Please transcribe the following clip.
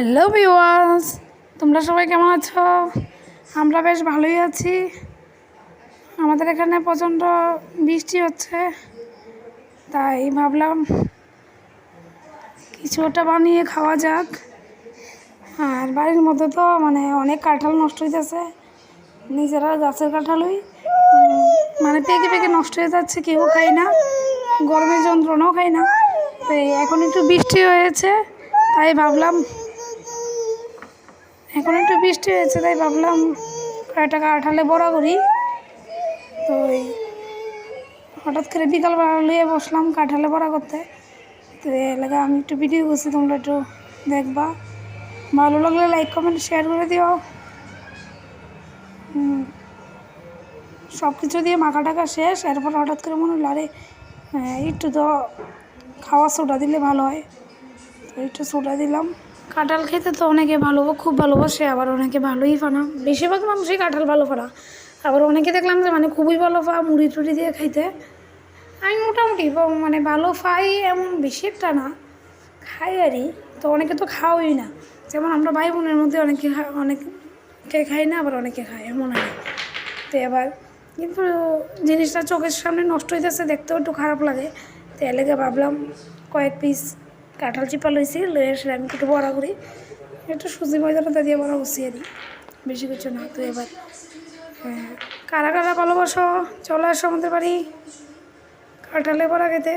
Hello viewers, তোমরা সবাই কেমন আছো? আমরা বেশ ভালোই আছি। আমাদের এখানে প্রচণ্ড বৃষ্টি হচ্ছে, তাই ভাবলাম কিছু একটা বানিয়ে খাওয়া যাক। আর বাড়ির মধ্যে তো অনেক কাঁঠাল নষ্ট হইতেছে, নিজেরা গাছের কাঁঠালই পেকে পেকে নষ্ট হয়ে যাচ্ছে, কেউ খাই না, গরমের যন্ত্রণাও খাই না। তো এখন একটু বৃষ্টি হয়েছে তাই ভাবলাম কয়েকটা কাঁঠালে বড়া করি। তো হঠাৎ করে বিকালবেলা নিয়ে বসলাম কাঁঠালে বড়া করতে। তো এলাকা আমি একটু ভিডিও করছি, তোমরা একটু দেখবা। ভালো লাগলে লাইক কমেন্ট শেয়ার করে দিও। সব কিছু দিয়ে মাখা টাকা শেষ, এরপর হঠাৎ করে মনে হলো আরে একটু তো খাওয়া সোডা দিলে ভালো হয়, তো একটু সোডা দিলাম। কাঁঠাল খেতে তো অনেকে খুব ভালোবাসে, আবার অনেকে ভালোই ফানা, বেশিরভাগ মানুষই কাঁঠাল ভালো ফানা। আবার অনেকে দেখলাম যে খুবই ভালো ফা মুড়ি টুড়ি দিয়ে খাইতে। আমি মোটামুটি ভালো খাই, এমন বেশি একটা না, খাই আরই। তো অনেকে তো খাওয়াই না, যেমন আমরা ভাই বোনের মধ্যে অনেকে খাই না, আবার অনেকে খায়, এমন আর কি। তো এবার কিন্তু জিনিসটা চোখের সামনে নষ্ট হইতেছে, দেখতেও একটু খারাপ লাগে। তো এলাকা ভাবলাম কয়েক পিস কাঁঠাল চিপা লইছি, লইয়ে এসে আমি একটু বড়া করি, একটু সুজি ময়দাটা দিয়ে বড়া বসিয়ে দিই, বেশি কিছু না। তো এবার কারা কারা ভালোবাসো, চলে আসো আমাদের বাড়ি কাঁঠালে বড়া খেতে।